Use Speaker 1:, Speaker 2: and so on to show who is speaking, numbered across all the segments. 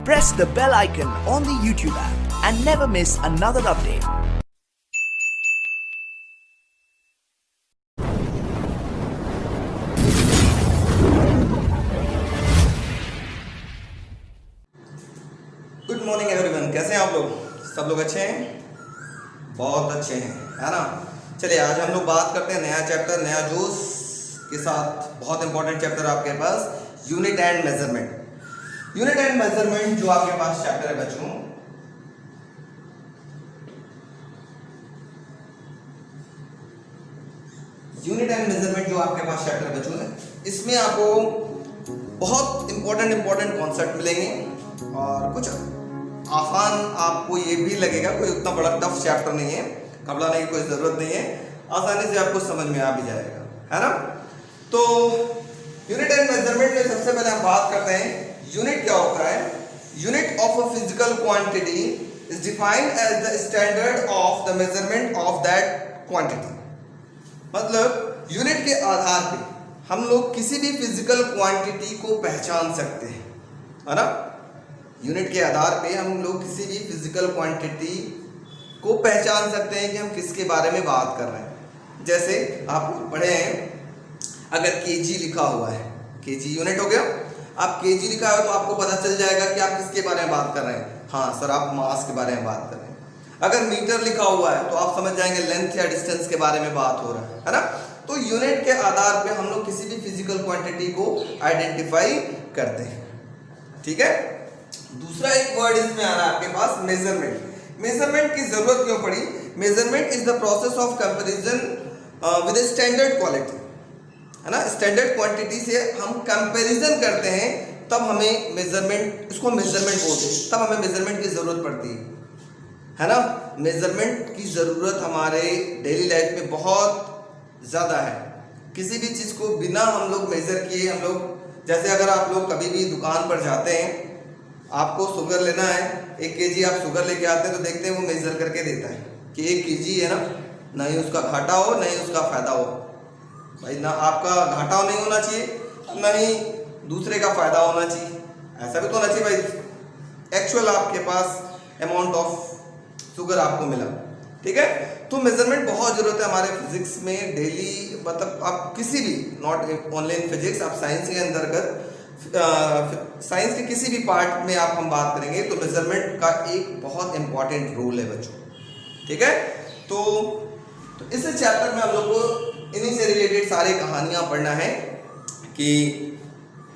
Speaker 1: Press the bell icon on the YouTube app and never miss another update.
Speaker 2: Good morning everyone, कैसे हैं आप लोग? सब लोग अच्छे हैं? बहुत अच्छे हैं, है ना? चलिए आज हम लोग बात करते हैं नया चैप्टर, नया जोश के साथ। बहुत इंपॉर्टेंट चैप्टर आपके पास, unit and measurement. Unit and measurement जो आपके पास चैप्टर है बच्चों, यूनिट एंड मेजरमेंट जो आपके पास चैप्टर है बच्चों, इसमें आपको बहुत इंपॉर्टेंट कॉन्सेप्ट मिलेंगे और कुछ आसान आपको ये भी लगेगा, कोई उतना बड़ा टफ चैप्टर नहीं है, घबराने की कोई ज़रूरत नहीं है, आसानी से आपको समझ में आ भी जाएगा, है ना? तो यूनिट एंड मेजरमेंट में सबसे पहले हम बात करते हैं यूनिट क्या होता है। Unit of a physical quantity is defined as the standard of the measurement of that quantity. मतलब यूनिट के आधार पे हम लोग किसी भी फिजिकल क्वांटिटी को पहचान सकते हैं, है ना? यूनिट के आधार पे हम लोग किसी भी फिजिकल क्वांटिटी को पहचान सकते हैं कि हम किसके बारे में बात कर रहे हैं। जैसे आप पढ़े हैं, अगर केजी लिखा हुआ है, केजी यूनिट हो गया, आप केजी लिखा है तो आपको पता चल जाएगा कि आप किसके बारे में बात कर रहे हैं। हाँ सर, आप मास के बारे में बात कर रहे हैं। अगर मीटर लिखा हुआ है तो आप समझ जाएंगे लेंथ या डिस्टेंस के बारे में बात हो रहा है ना? तो यूनिट के आधार पे हम लोग किसी भी फिजिकल क्वांटिटी को आइडेंटिफाई करते हैं, ठीक है? दूसरा एक वर्ड इसमें आ रहा है आपके पास, मेजरमेंट। मेजरमेंट की जरूरत क्यों पड़ी? Measurement is the process of comparison with standard quality, है ना? स्टैंडर्ड क्वांटिटी से हम कंपैरिजन करते हैं, तब हमें मेजरमेंट, इसको मेजरमेंट बोलते हैं, तब हमें मेजरमेंट की जरूरत पड़ती है ना? मेजरमेंट की जरूरत हमारे डेली लाइफ में बहुत ज़्यादा है। किसी भी चीज़ को बिना हम लोग मेजर किए, हम लोग जैसे अगर आप लोग कभी भी दुकान पर जाते हैं, आपको शुगर लेना है, 1 केजी आप शुगर लेके आते हैं तो देखते हैं वो मेजर करके देता है कि 1 केजी है ना, ना ही उसका घाटा हो ना ही उसका फायदा हो। भाई ना आपका घाटा नहीं होना चाहिए, ना ही दूसरे का फायदा होना चाहिए, ऐसा भी तो होना चाहिए भाई, एक्चुअल आपके पास अमाउंट ऑफ शुगर आपको मिला, ठीक है? तो मेजरमेंट बहुत जरूरत है हमारे फिजिक्स में डेली। मतलब आप किसी भी, नॉट ओनली इन फिजिक्स, आप साइंस के अंतर्गत, साइंस के किसी भी पार्ट में आप हम बात करेंगे तो मेजरमेंट का एक बहुत इंपॉर्टेंट रोल है बच्चों, ठीक है? तो इस चैप्टर में हम लोग को इन्हीं से रिलेटेड सारे कहानियां पढ़ना है कि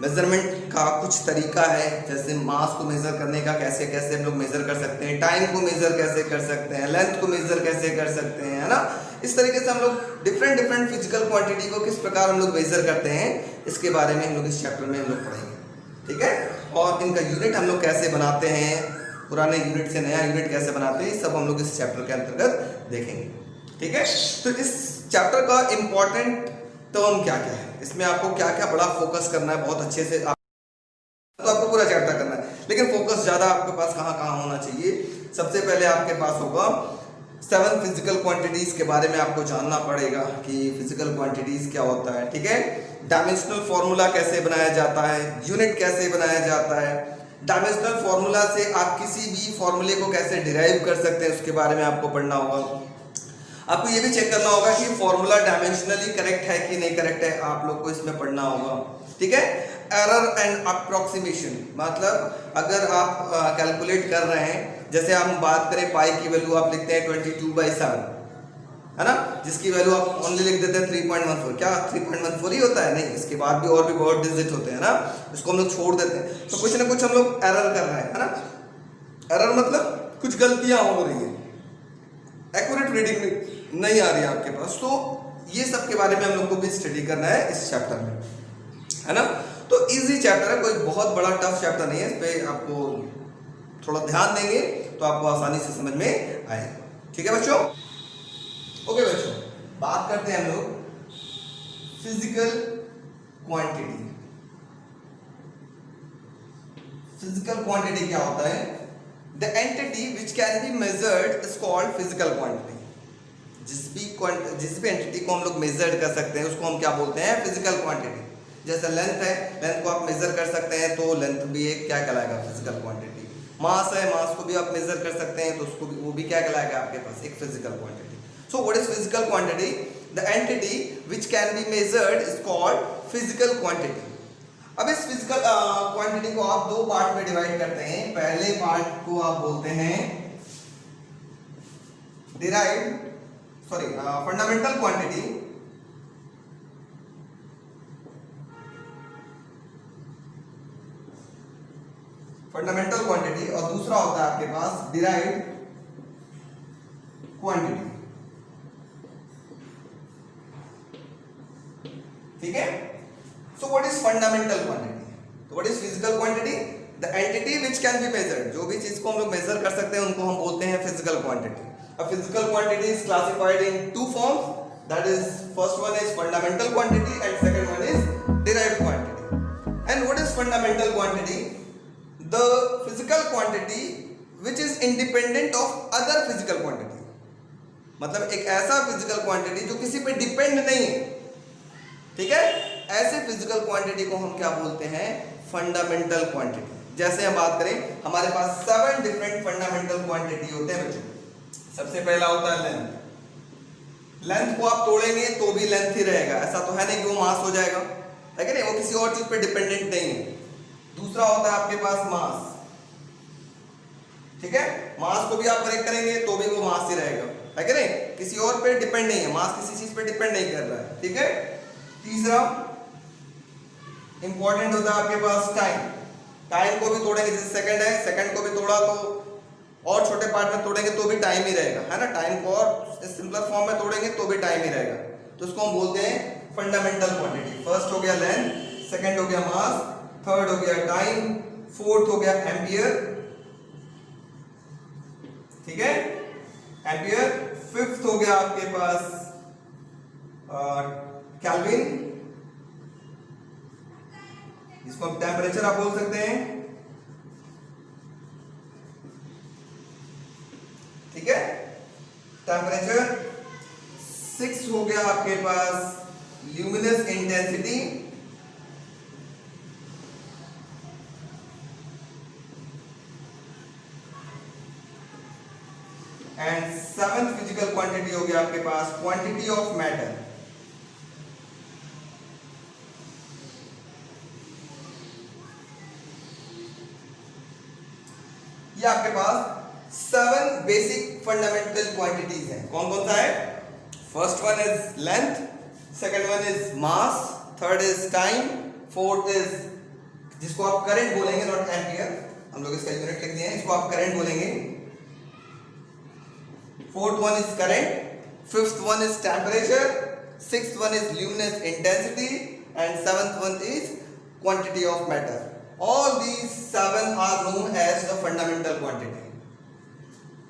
Speaker 2: मेजरमेंट का कुछ तरीका है, जैसे मास को मेजर करने का कैसे कैसे हम लोग मेजर कर सकते हैं, टाइम को मेजर कैसे कर सकते हैं, लेंथ को मेजर कैसे कर सकते हैं, है ना? इस तरीके से हम लोग डिफरेंट फिजिकल क्वांटिटी को किस प्रकार हम लोग मेजर करते हैं, इसके बारे में हम लोग इस चैप्टर में हम लोग पढ़ेंगे, ठीक है? और इनका यूनिट हम लोग कैसे बनाते हैं, पुराने यूनिट से नया यूनिट कैसे बनाते हैं, सब हम लोग इस चैप्टर के अंतर्गत देखेंगे, ठीक है? तो इस चैप्टर का इंपॉर्टेंट टर्म क्या क्या है, इसमें आपको क्या क्या बड़ा फोकस करना है, बहुत अच्छे से तो आपको पूरा चैप्टर करना है, लेकिन फोकस ज़्यादा आपके पास कहाँ कहाँ होना चाहिए। सबसे पहले आपके पास होगा 7 फिजिकल क्वांटिटीज के बारे में आपको जानना पड़ेगा कि फिजिकल क्वांटिटीज क्या होता है, ठीक है? डायमेंशनल फॉर्मूला कैसे बनाया जाता है, यूनिट कैसे बनाया जाता है, डायमेंशनल फॉर्मूला से आप किसी भी फॉर्मूले को कैसे डिराइव कर सकते हैं, उसके बारे में आपको पढ़ना होगा। आपको ये भी चेक करना होगा कि फॉर्मूला डायमेंशनली करेक्ट है कि नहीं करेक्ट है, आप लोग को इसमें पढ़ना होगा, ठीक है? एरर एंड अप्रोक्सीमेशन, मतलब अगर आप कैलकुलेट कर रहे हैं, जैसे हम बात करें पाई की वैल्यू आप लिखते हैं 22/7, है ना? जिसकी वैल्यू आप ओनली लिख देते हैं 3.14, क्या 3.14 ही होता है? नहीं, इसके बाद भी और भी बहुत डिजिट होते हैं ना, इसको हम लोग छोड़ देते हैं, तो कुछ ना कुछ हम लोग एरर कर रहे हैं, है ना? एरर मतलब कुछ गलतियां हो रही है, एक्यूरेट रीडिंग नहीं आ रही है आपके पास, तो ये सब के बारे में हम लोग को भी स्टडी करना है इस चैप्टर में, है ना? तो इजी चैप्टर है, कोई बहुत बड़ा टफ चैप्टर नहीं है, इस पे आपको थोड़ा ध्यान देंगे तो आपको आसानी से समझ में आएगा, ठीक है बच्चों? ओके बच्चों, बात करते हैं हम लोग फिजिकल क्वांटिटी। फिजिकल क्वांटिटी क्या होता है? The entity which can be measured is called physical quantity. जिस भी एंटिटी को हम लोग मेजर कर सकते हैं उसको हम क्या बोलते हैं? Physical quantity. जैसे लेंथ है, लेंथ को आप मेजर कर सकते हैं तो लेंथ भी एक क्या कहलाएगा, फिजिकल क्वांटिटी। मास है, मास को भी आप मेजर कर सकते हैं तो उसको भी, वो भी क्या कहलाएगा आपके पास, एक physical quantity. So what is physical quantity? The entity which can be measured is called physical quantity. अब इस फिजिकल क्वांटिटी को आप दो पार्ट में डिवाइड करते हैं। पहले पार्ट को आप बोलते हैं फंडामेंटल क्वांटिटी, फंडामेंटल क्वांटिटी, और दूसरा होता है आपके पास डिराइव्ड क्वांटिटी। ठीक है। So what is fundamental quantity? तो what is physical quantity? The entity which can be measured, जो भी चीज को हम लोग मेजर कर सकते हैं उनको हम बोलते हैं physical quantity. A physical quantity is classified in two forms, that is first one is fundamental quantity and second one is derived quantity. And what is fundamental quantity? The physical quantity which is independent of other physical quantity, मतलब एक ऐसा physical quantity जो किसी पे depend नहीं है। ठीक है, ऐसे physical quantity को हम क्या बोलते हैं, fundamental quantity। जैसे हम बात करें, हमारे पास 7 different fundamental quantity होते हैं बच्चों। सबसे पहला होता है लेंथ। लेंथ को आप तोड़ेंगे तो भी लेंथ ही रहेगा, ऐसा तो है नहीं कि वो मास हो जाएगा, है कि नहीं, वो किसी और चीज पे डिपेंडेंट नहीं है। दूसरा होता है आपके पास मास। ठीक है, मास को भी आप ब्रेक करेंगे तो भी वो मास ही रहेगा, है कि नहीं, किसी और पे डिपेंड नहीं है, मास किसी चीज पे डिपेंड नहीं कर रहा है। ठीक है। तीसरा इंपॉर्टेंट होता है आपके पास टाइम। टाइम को भी तोड़ेंगे, जैसे सेकंड है, सेकंड को भी तोड़ा तो और छोटे पार्ट में तोड़ेंगे तो भी टाइम ही रहेगा, है ना, टाइम को और सिंपलर फॉर्म में तोड़ेंगे तो भी टाइम ही रहेगा। तो उसको हम बोलते हैं फंडामेंटल क्वांटिटी। फर्स्ट हो गया लेंथ, सेकंड हो गया मास, थर्ड हो गया टाइम, फोर्थ हो गया एम्पियर। ठीक है, एम्पियर। फिफ्थ हो गया आपके पास केल्विन, इसको टेम्परेचर आप बोल सकते हैं। ठीक है, टेम्परेचर। 6 हो गया आपके पास luminous intensity, and 7th physical quantity हो गया आपके पास क्वांटिटी ऑफ मैटर। ये आपके पास 7 बेसिक फंडामेंटल क्वांटिटीज हैं। कौन कौन सा है? First one is length, second one is mass, third is time, fourth is, जिसको आप करंट बोलेंगे, नॉट एम्पियर, हम लोग इसका यूनिट लिख दिए हैं, इसको आप करंट बोलेंगे। Fourth one is current, fifth one is temperature, sixth one is luminous intensity, and seventh one is quantity of matter. All these 7 are known as the fundamental quantity.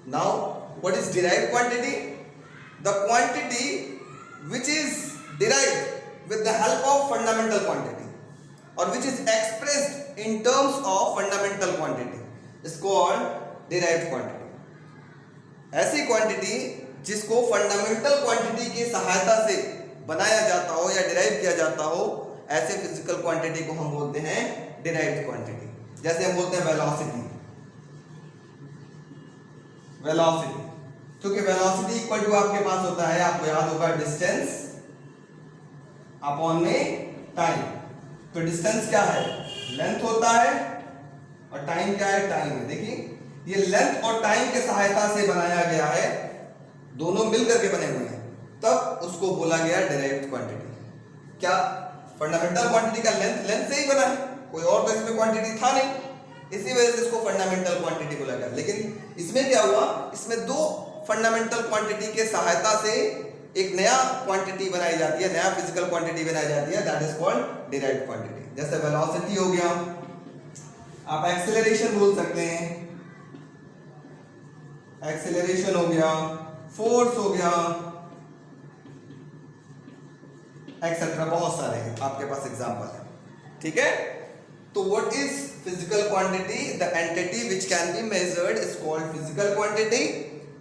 Speaker 2: Now, what is derived quantity? The quantity which is derived with the help of fundamental quantity or which is expressed in terms of fundamental quantity is called derived quantity. ऐसी quantity जिसको fundamental quantity की सहायता से बनाया जाता हो या derive किया जाता हो, ऐसे फिजिकल क्वांटिटी को हम बोलते हैं डिराइव्ड क्वांटिटी। जैसे हम बोलते हैं वेलोसिटी, वेलोसिटी, क्योंकि वेलोसिटी इक्वल टू आपके पास होता है, आपको याद होगा, डिस्टेंस अपॉन में टाइम। तो डिस्टेंस क्या है? लेंथ होता है, और टाइम क्या है? टाइम है। देखिए, ये लेंथ और टाइम के सहायता से बनाया गया है, दोनों मिलकर के बने हुए हैं, तब उसको बोला गया डिराइव्ड क्वांटिटी। क्या फंडामेंटल क्वांटिटी का लेंथ से ही बना है, कोई और तो इसमें क्वांटिटी था नहीं, इसी वजह से इसको फंडामेंटल क्वांटिटी बोला गया। लेकिन इसमें क्या हुआ, इसमें 2 फंडामेंटल क्वांटिटी के सहायता से एक नया क्वांटिटी बनाई जाती है, नया फिजिकल क्वांटिटी बनाई जाती है, that is called derived quantity. जैसे वेलोसिटी हो गया, आप एक्सेलरेशन बोल सकते हैं, एक्सेलरेशन हो गया, फोर्स हो गया, एक्सेट्रा, बहुत सारे हैं आपके पास एग्जांपल है। ठीक है, तो what is physical quantity? The entity which can be measured is called physical quantity.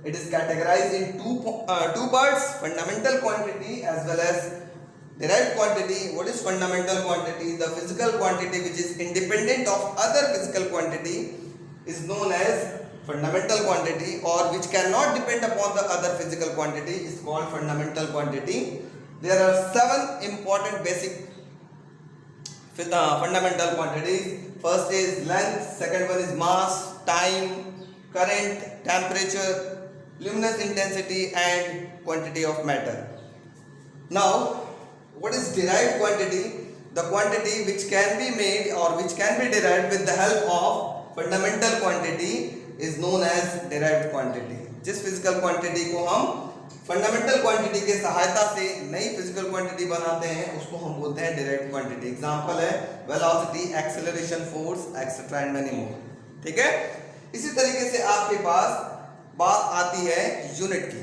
Speaker 2: It is categorised in two parts, fundamental quantity as well as derived quantity, what is fundamental quantity? The physical quantity which is independent of other physical quantity is known as fundamental quantity, or which cannot depend upon the other physical quantity is called fundamental quantity. There are 7 important basic fundamental quantities. First is length, second one is mass, time, current, temperature, luminous intensity and quantity of matter. Now what is derived quantity? The quantity which can be made or which can be derived with the help of fundamental quantity is known as derived quantity. जिस physical quantity को हम fundamental quantity के सहायता से नई physical quantity बनाते हैं उसको हम बोलते हैं derived quantity. Example है velocity, acceleration, force, etc. and many more. ठीक है? इसी तरीके से आपके पास बात आती है यूनिट की.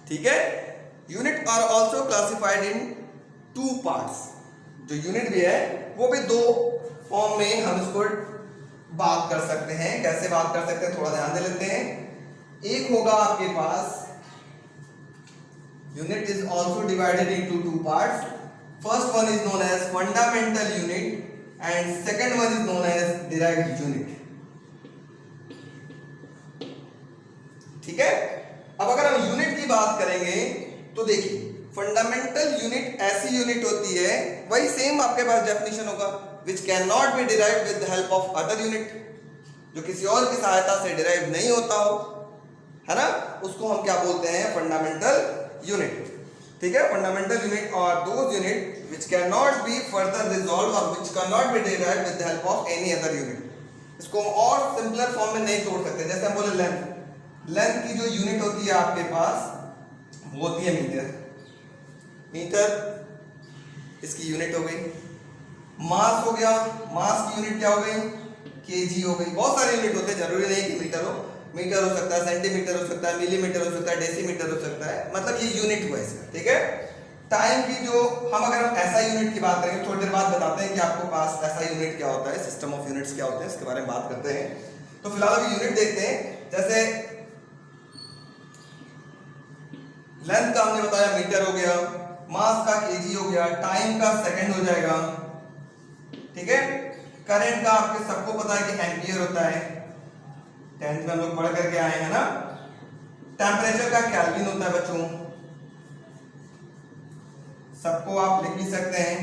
Speaker 2: ठीक है? Unit are also classified in 2 parts. जो यूनिट भी है वो भी 2 फॉर्म में हम इसको बात कर सकते हैं. कैसे बात कर सकते हैं थोड़ा ध्यान दे लेते हैं. एक होगा आपके पास unit is also divided into 2 parts. First one is known as fundamental unit and second one is known as derived unit. ठीक है? अब अगर हम यूनिट की बात करेंगे तो देखिए फंडामेंटल यूनिट ऐसी यूनिट होती है, वही सेम आपके पास डेफिनेशन होगा, विच can not be derived with the help of other unit, जो किसी और की सहायता से डिराइव नहीं होता हो, है ना, उसको हम क्या बोलते हैं? Fundamental unit. ठीक है? फंडामेंटल यूनिट और those unit which can not be further resolve or which can not be derived with the help of any other unit. इसको हम और सिंपलर फॉर्म में नहीं तोड़ सकते. जैसे हम बोले लेंथ, लेंथ की जो यूनिट होती है आपके पास वो होती है मीटर. मीटर इसकी यूनिट हो गई. मास हो गया, मास की यूनिट क्या हो गई? केजी हो गई. बहुत सारे यूनिट होते हैं, जरूरी नहीं कि मीटर हो. मीटर हो सकता है, सेंटीमीटर हो सकता है, मिलीमीटर हो सकता है, डेसीमीटर हो सकता है. मतलब ये यूनिट हुआ इसका. ठीक है? टाइम की जो अगर हम ऐसा यूनिट की बात करेंगे थोड़ी देर बाद बताते हैं कि आपको पास ऐसा यूनिट क्या होता है, सिस्टम ऑफ यूनिट्स क्या होते हैं, इसके बारे में बात करते हैं. तो फिलहाल अभी यूनिट देखते हैं. जैसे लेंथ का हमने बताया मीटर हो गया, मास का केजी हो गया, टाइम का सेकंड हो जाएगा. ठीक है? करंट का आपके सबको पता है कि एम्पियर होता है, 10th में हम लोग पढ़ करके आए हैं ना. टेम्परेचर का केल्विन होता है बच्चों, सबको आप लिख भी सकते हैं.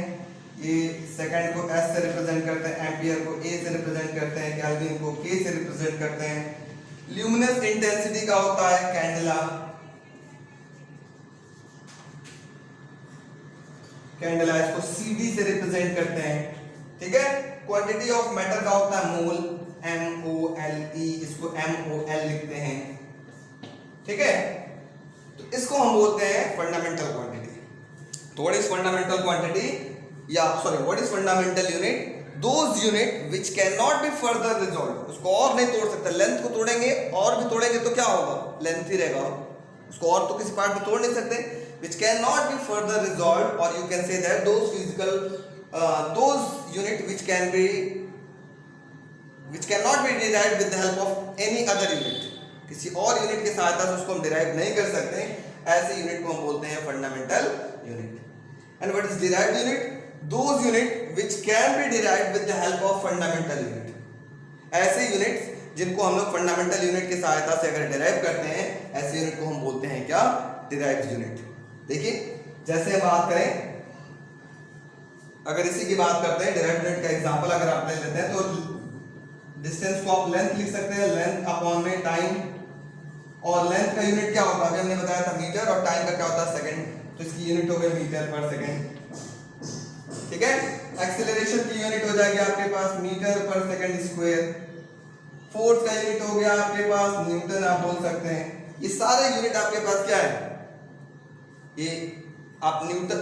Speaker 2: ये सेकंड को S से रिप्रेजेंट करते हैं, एम्पियर को A से रिप्रेजेंट करते हैं, केल्विन को K से रिप्रेजेंट करते हैं. ल्यूमिनस इंटेंसिटी का होता है कैंडेला, कैंडेला इसको CD से रिप्रेजेंट करते हैं. ठीक है? क्वांटिटी ऑफ मैटर का होता है मोल, MOLE, इसको MOL लिखते हैं. ठीक है? तो इसको हम बोलते हैं फंडामेंटल क्वांटिटी. तो व्हाट इज फंडामेंटल क्वांटिटी या sorry what is fundamental unit? Those unit which can not be further resolve. उसको और नहीं तोड़ सकते. लेंथ को तोड़ेंगे और भी तोड़ेंगे तो क्या होगा? लेंथ ही रहेगा. उसको और तो किसी पार्ट में तोड़ नहीं सकते. which cannot be further resolved, or you can say that those unit which cannot be derived with the help of any other unit. किसी और यूनिट की सहायता से उसको हम डिराइव नहीं कर सकते, ऐसे यूनिट को हम बोलते हैं fundamental unit. And what is derived unit? Those unit which can be derived with the help of fundamental unit. ऐसे यूनिट्स जिनको हम लोग फंडामेंटल यूनिट की सहायता से अगर डिराइव करते हैं, ऐसे यूनिट को हम बोलते हैं क्या? Derived unit. देखिए जैसे हम बात करें, अगर इसी की बात करते हैं डिराइव्ड यूनिट का एग्जांपल अगर आप ले लेते हैं तो डिस्टेंस को आप लेंथ लिख सकते हैं, लेंथ अपॉन में टाइम. और लेंथ का यूनिट क्या होता है? अभी हमने बताया था मीटर, और टाइम का क्या होता है? सेकंड. तो इसकी यूनिट हो गई मीटर पर सेकंड. ठीक है? एक्सीलरेशन की यूनिट हो जाएगी आपके पास मीटर पर सेकंड स्क्वायर. फोर्स का यूनिट हो गया आपके पास न्यूटन, आप बोल सकते हैं. ये सारे यूनिट आपके पास क्या है? ये आप न्यूटन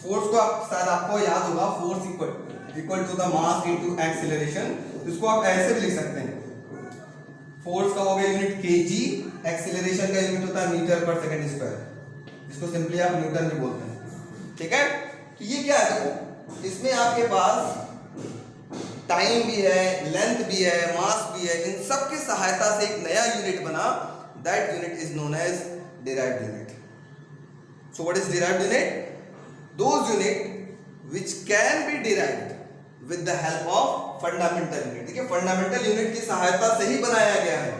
Speaker 2: फोर्स को आप शायद आपको याद होगा, force equal to the mass into acceleration. इसको आप ऐसे भी लिख सकते हैं. फोर्स का हो गया यूनिट केजी, एक्सीलरेशन का यूनिट होता है मीटर पर सेकंड स्क्वायर, इसको सिंपली आप न्यूटन भी बोलते हैं. ठीक है? तो ये क्या है? देखो इसमें आपके पास टाइम भी है, लेंथ भी है, मास भी है. इन सब की सहायता से एक नया यूनिट बना. That unit is known as derived unit. So what is derived unit? Those unit which can be derived with the help of fundamental unit. देखिए फंडामेंटल यूनिट की सहायता से ही बनाया गया है,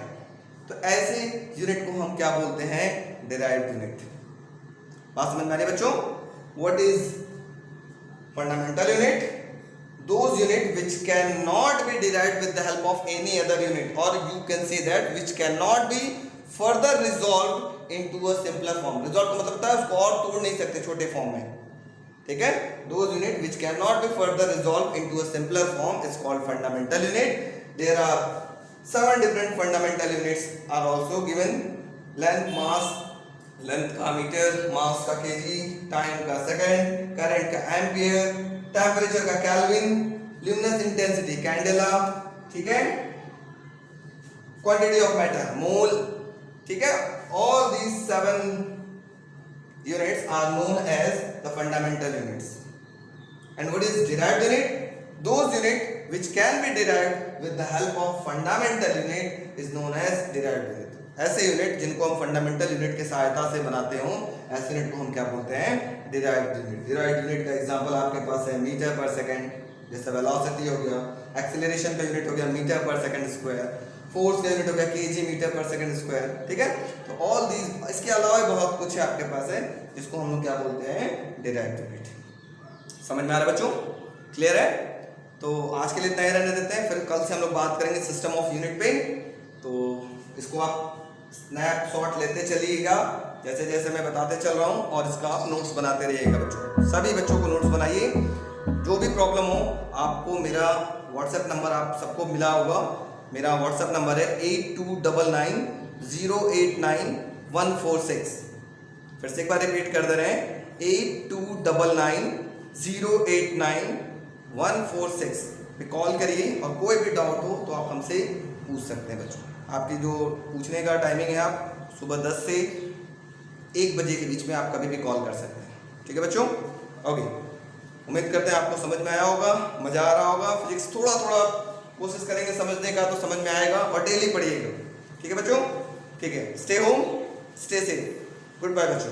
Speaker 2: तो ऐसे यूनिट को हम क्या बोलते हैं? Derived unit. बात समझ में आ रही है बच्चों? What is fundamental unit? Those unit which cannot be derived with the help of any other unit, or you can say that which cannot be further resolved into a simpler form. Resolve का मतलब होता है उसको और तोड़ नहीं सकते छोटे फॉर्म में, ठीक है? Those unit which cannot be further resolved into a simpler form is called fundamental unit. There are 7 different fundamental units are also given. Length, mass, length का मीटर, मास का केजी, टाइम का सेकंड, करंट का ampere, temperature का kelvin, luminous intensity candela, ठीक है, quantity of matter मोल, ठीक है। All these 7 units are known as the fundamental units. And what is derived unit? Those unit which can be derived with the help of fundamental unit is known as derived unit. ऐसे unit जिनको हम fundamental unit की सहायता से बनाते हो, ऐसे unit को हम क्या बोलते हैं? Derived unit. डिराइव्ड यूनिट का एग्जांपल आपके पास है मीटर पर सेकंड, जैसे वेलोसिटी हो गया, एक्सीलरेशन का यूनिट हो गया मीटर पर सेकंड स्क्वायर, फोर्स का यूनिट हो गया केजी मीटर पर सेकंड स्क्वायर, ठीक है। तो ऑल दीज, इसके अलावा बहुत कुछ है आपके पास है जिसको हम लोग क्या बोलते हैं? Derived unit. समझ में आ रहा है बच्चों? क्लियर है? तो आज के लिए इतना ही रहने देते हैं, फिर कल से हम लोग बात करेंगे सिस्टम ऑफ यूनिट पे। तो इसको आप स्नैपशॉट लेते चलिएगा जैसे जैसे मैं बताते चल रहा हूँ, और इसका आप नोट्स बनाते रहिएगा बच्चों। सभी बच्चों को नोट्स बनाइए। जो भी प्रॉब्लम हो आपको मेरा व्हाट्सएप नंबर आप सबको मिला होगा, मेरा व्हाट्सएप नंबर है 8299089146। फिर से एक बार रिपीट कर दे रहे हैं, 8299089146 पे कॉल करिए, और कोई भी डाउट हो तो आप हमसे पूछ सकते हैं बच्चों। आपकी जो पूछने का टाइमिंग है, आप सुबह 10 से 1 बजे के बीच में आप कभी भी कॉल कर सकते हैं, ठीक है बच्चों? ओके, उम्मीद करते हैं आपको समझ में आया होगा, मज़ा आ रहा होगा। फिजिक्स थोड़ा थोड़ा कोशिश करेंगे समझने का तो समझ में आएगा, और डेली पढ़िएगा, ठीक है बच्चों? ठीक है, stay home, stay safe, goodbye बच्चों।